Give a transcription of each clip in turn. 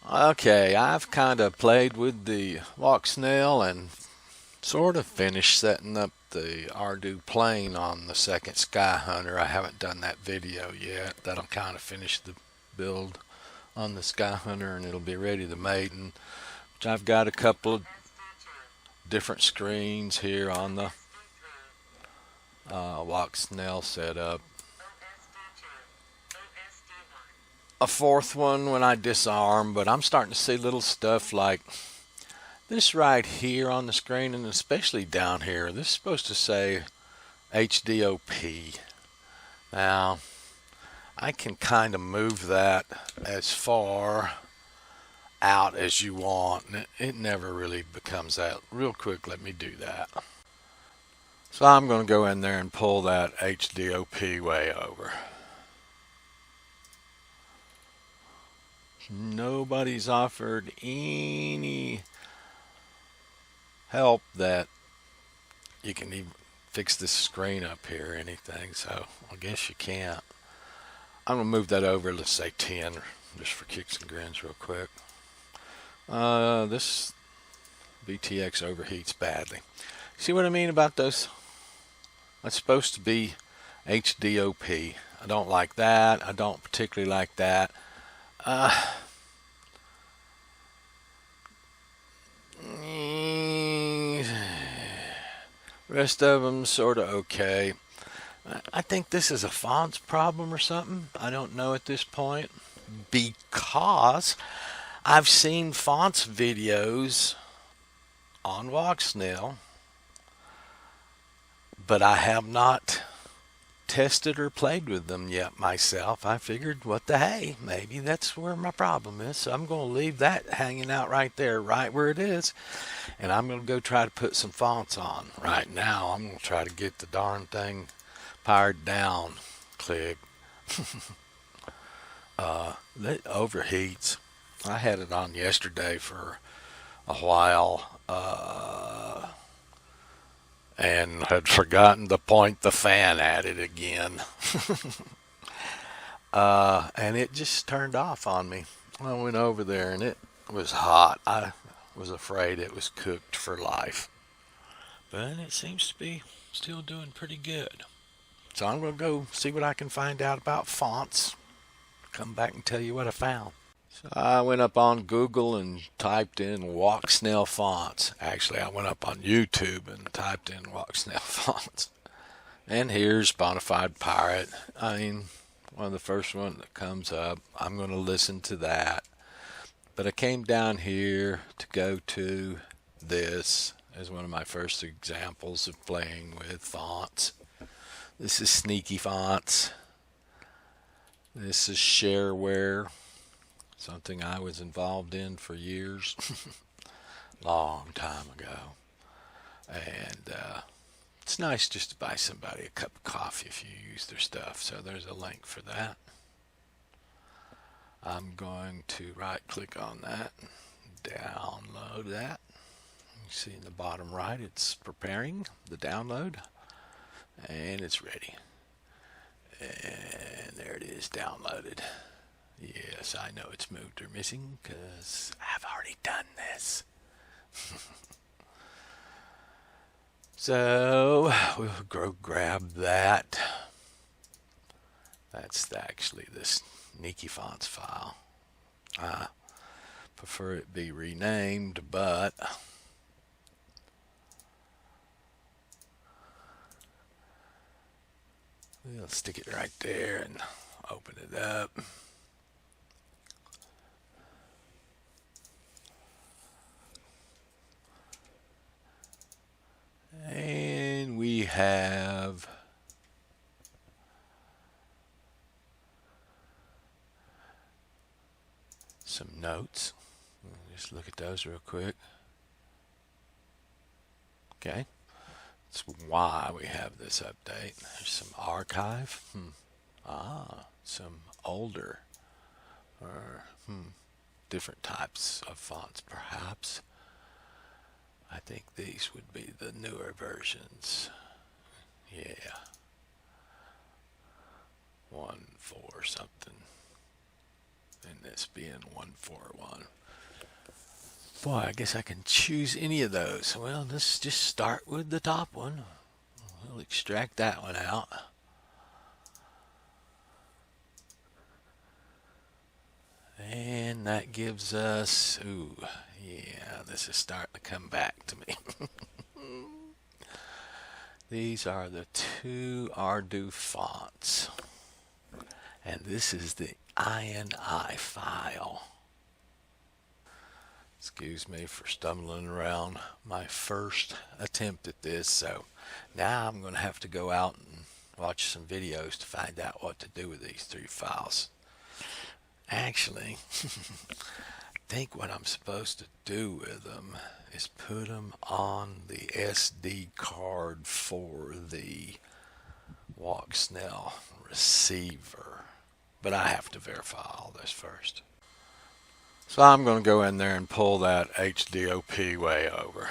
Okay, I've kind of played with the Walksnail and sort of finished setting up the Ardu plane on the second Sky Hunter. I haven't done that video yet. That'll kind of finish the build on the Sky Hunter and it'll be ready to maiden. Which I've got a couple of different screens here on the Walksnail setup. A fourth one when I disarm, but I'm starting to see little stuff like this right here on the screen, and especially down here. This is supposed to say HDOP. Now, I can kind of move that as far out as you want, and it never really becomes that. Real quick, let me do that. So I'm going to go in there and pull that HDOP way over. Nobody's offered any help that you can even fix this screen up here or anything, so I guess you can't. I'm going to move that over, let's say 10, just for kicks and grins real quick. This VTX overheats badly. See what I mean about those? That's supposed to be HDOP. I don't like that. I don't particularly like that. Rest of them sort of okay. I think this is a fonts problem or something. I don't know at this point because I've seen fonts videos on Walksnail, but I have not tested or played with them yet myself. I figured, what the hey, maybe that's where my problem is. So I'm going to leave that hanging out right there, right where it is. And I'm going to go try to put some fonts on. Right now, I'm going to try to get the darn thing powered down. Click. That overheats. I had it on yesterday for a while. And had forgotten to point the fan at it again. And it just turned off on me. I went over there and it was hot. I was afraid it was cooked for life. But it seems to be still doing pretty good. So I'm going to go see what I can find out about fonts. Come back and tell you what I found. So I went up on Google and typed in Walksnail fonts. Actually, I went up on YouTube and typed in Walksnail fonts. And here's Bonafide Pirate. I mean, one of the first ones that comes up. I'm going to listen to that. But I came down here to go to this as one of my first examples of playing with fonts. This is Sneaky Fonts. This is shareware. Something I was involved in for years, long time ago. And it's nice just to buy somebody a cup of coffee if you use their stuff. So there's a link for that. I'm going to right click on that, download that. You see in the bottom right, it's preparing the download and it's ready. And there it is, downloaded. Yes, I know it's moved or missing because I've already done this. So we'll go grab that. That's actually this Sneaky Fonts file. I prefer it be renamed, but we'll stick it right there and open it up. And we have some notes. Just look at those real quick. Okay. That's why we have this update. There's some archive. Some older or different types of fonts perhaps. I think these would be the newer versions. Yeah. 1.4 something. and this being 141. Boy, I guess I can choose any of those. Well, let's just start with the top one. We'll extract that one out. And that gives us, ooh, yeah, this is starting to come back to me. These are the two Ardu fonts. And this is the INI file. Excuse me for stumbling around my first attempt at this. So now I'm going to have to go out and watch some videos to find out what to do with these three files. Actually, I think what I'm supposed to do with them is put them on the SD card for the Walksnail receiver. But I have to verify all this first. So I'm going to go in there and pull that HDOP way over.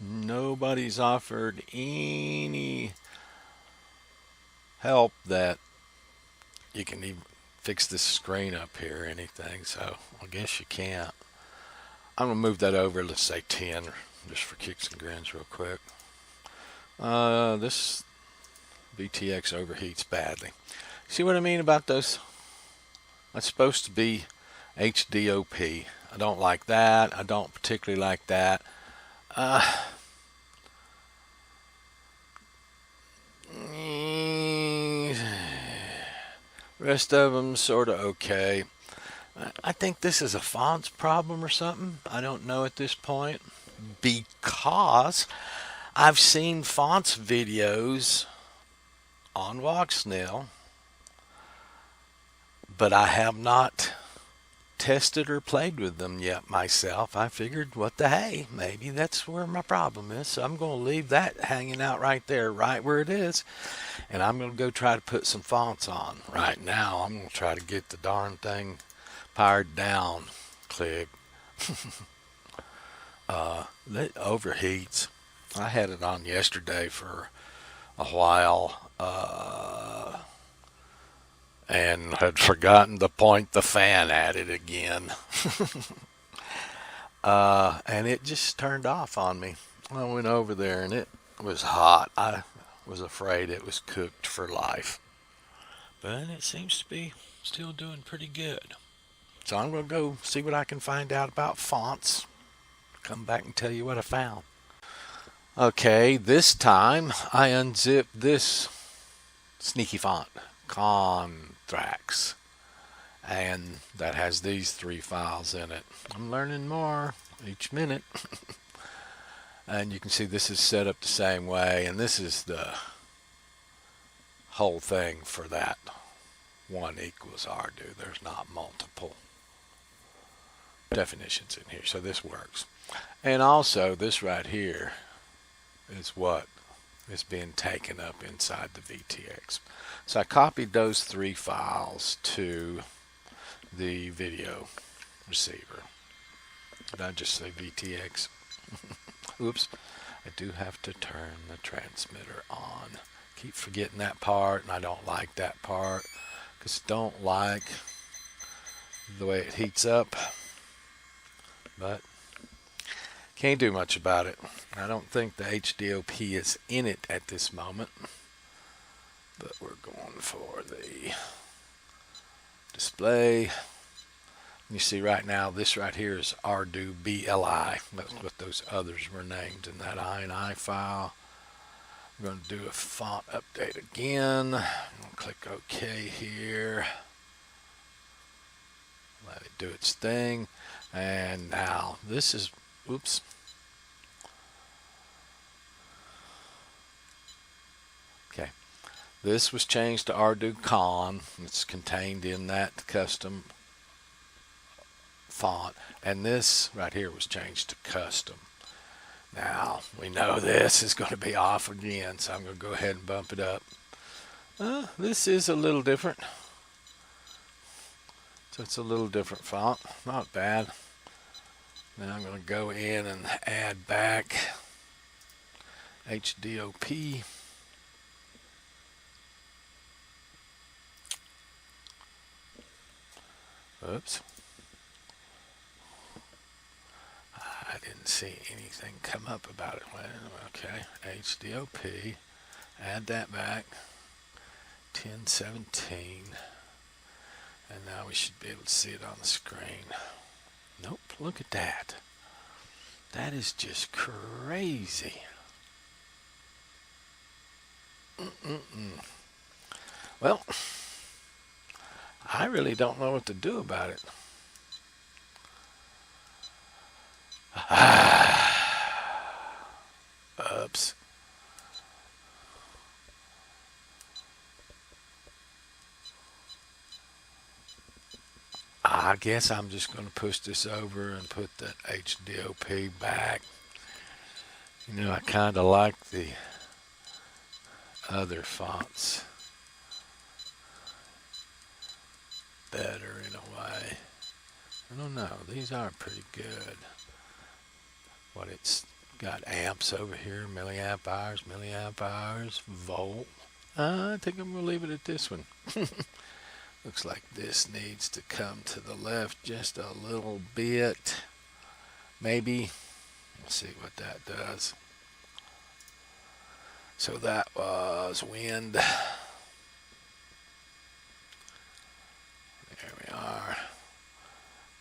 Nobody's offered any help that you can even fix this screen up here or anything, so I guess you can't. I'm going to move that over, let's say 10, just for kicks and grins real quick. This VTX overheats badly. See what I mean about those? That's supposed to be HDOP. I don't like that. I don't particularly like that. Rest of them sort of okay. I think this is a fonts problem or something. I don't know at this point, because I've seen fonts videos on Walksnail, but I have not tested or played with them yet myself. I figured, what the hey, maybe that's where my problem is. So I'm going to leave that hanging out right there, right where it is. And I'm going to go try to put some fonts on. Right now, I'm going to try to get the darn thing powered down. Click. It overheats. I had it on yesterday for a while. And had forgotten to point the fan at it again. And it just turned off on me. I went over there and it was hot. I was afraid it was cooked for life. But it seems to be still doing pretty good. So I'm going to go see what I can find out about fonts. Come back and tell you what I found. Okay, this time I unzipped this sneaky font, Contracts, and that has these three files in it. I'm learning more each minute. And you can see this is set up the same way, and this is the whole thing for that 1 equals Ardu. There's not multiple definitions in here, so this works. And also this right here is what is being taken up inside the VTX. So I copied those three files to the video receiver. Did I just say VTX? Oops. I do have to turn the transmitter on. Keep forgetting that part, and I don't like that part because I don't like the way it heats up. But can't do much about it. I don't think the HDOP is in it at this moment. But we're going for the display. You see right now, this right here is Ardu BLI. That's what those others were named in that INI file. I'm going to do a font update again. I'm going to click OK here. Let it do its thing. And now this is, oops. Okay. This was changed to Ardu Con. It's contained in that custom font, and this right here was changed to custom. Now we know this is going to be off again, so I'm going to go ahead and bump it up. This is a little different, so it's a little different font, not bad. Now I'm going to go in and add back HDOP. Oops. I didn't see anything come up about it. Well, okay, HDOP. Add that back. 1017. And now we should be able to see it on the screen. Nope, look at that. That is just crazy. Well, I really don't know what to do about it. Oops. I guess I'm just going to push this over and put that HDOP back. You know, I kind of like the other fonts better in a way. I don't know. These are pretty good. What it's got amps over here, milliamp hours, volt. I think I'm going to leave it at this one. Looks like this needs to come to the left just a little bit. Maybe. Let's see what that does. So that was wind. There we are.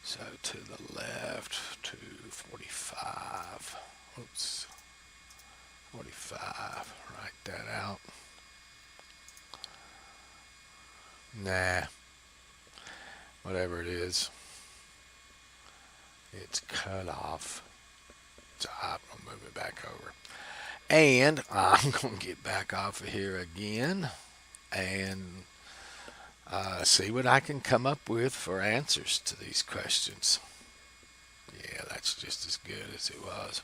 So to the left, to 45. Oops. 45. Write that out. Nah. Whatever it is. It's cut off. So I'm going to move it back over. And I'm going to get back off of here again and see what I can come up with for answers to these questions. Yeah, that's just as good as it was.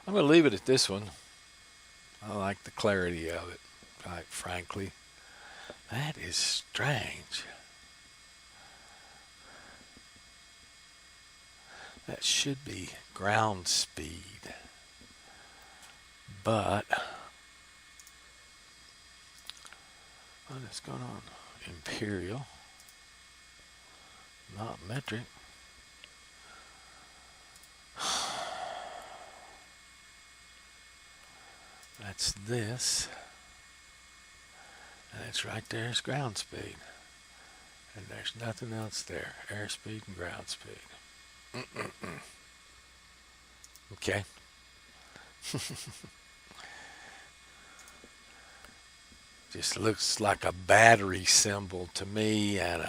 I'm going to leave it at this one. I like the clarity of it, quite frankly. That is strange. That should be ground speed. But what is going on? Imperial, not metric. That's this. And it's right there as ground speed. And there's nothing else there. Airspeed and ground speed. Okay. Just looks like a battery symbol to me, and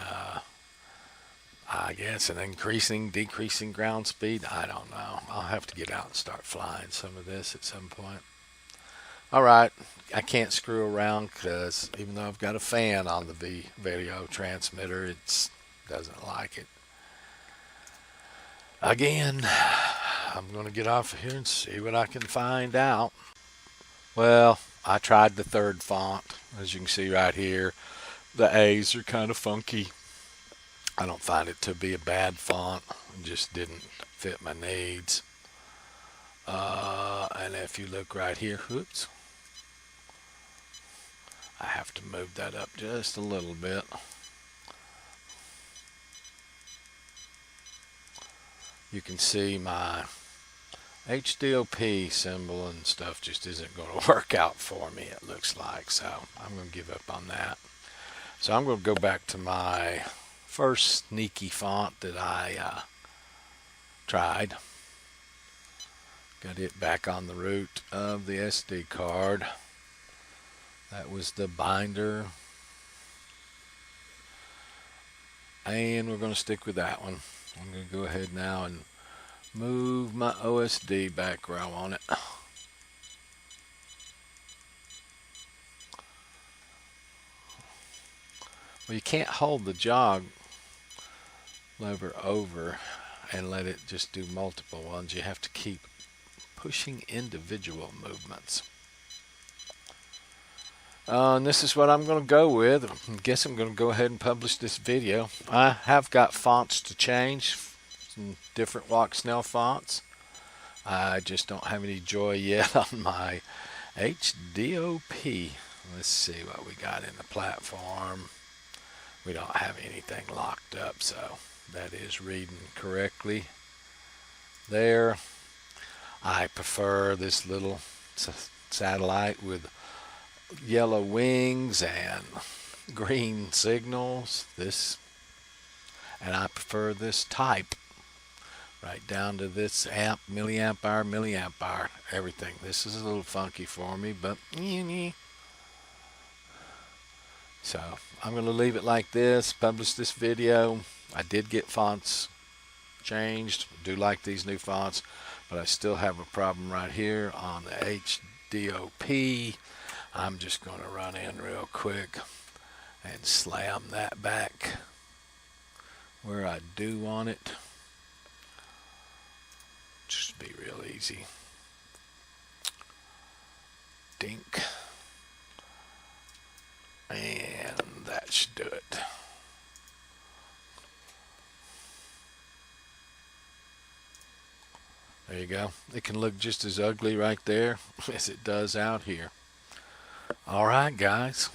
I guess an increasing, decreasing ground speed. I don't know. I'll have to get out and start flying some of this at some point. All right, I can't screw around because even though I've got a fan on the video transmitter, it doesn't like it. Again, I'm going to get off of here and see what I can find out. Well, I tried the third font. As you can see right here, the A's are kind of funky. I don't find it to be a bad font. It just didn't fit my needs. And if you look right here, whoops, I have to move that up just a little bit. You can see my HDOP symbol and stuff just isn't going to work out for me, it looks like. So I'm going to give up on that. So I'm going to go back to my first sneaky font that I tried. Got it back on the root of the SD card. That was the binder. And we're going to stick with that one. I'm going to go ahead now and move my OSD back where I want it. Well, you can't hold the jog lever over and let it just do multiple ones. You have to keep pushing individual movements. And this is what I'm going to go with. I guess I'm going to go ahead and publish this video. I have got fonts to change, some different Walksnail fonts. I just don't have any joy yet on my HDOP. Let's see what we got in the platform. We don't have anything locked up, so that is reading correctly there. I prefer this little satellite with yellow wings and green signals. And I prefer this type right down to this milliamp hour, everything. This is a little funky for me, but so I'm going to leave it like this, publish this video. I did get fonts changed. I do like these new fonts, but I still have a problem right here on the HDOP. I'm just going to run in real quick and slam that back where I do want it. Just be real easy. Dink. And that should do it. There you go. It can look just as ugly right there as it does out here. All right, guys.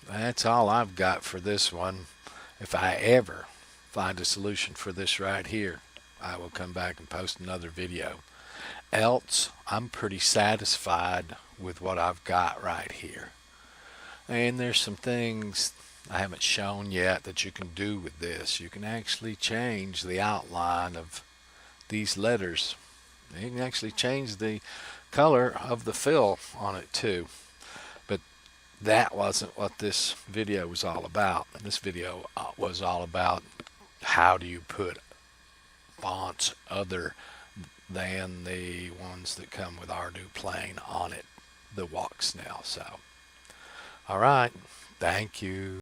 That's all I've got for this one. If I ever find a solution for this right here, I will come back and post another video. Else, I'm pretty satisfied with what I've got right here. And there's some things I haven't shown yet that you can do with this. You can actually change the outline of these letters. You can actually change the color of the fill on it too. But that wasn't what this video was all about. This video was all about how do you put fonts other than the ones that come with Ardu Plain on it, the Walksnail. So, all right, thank you.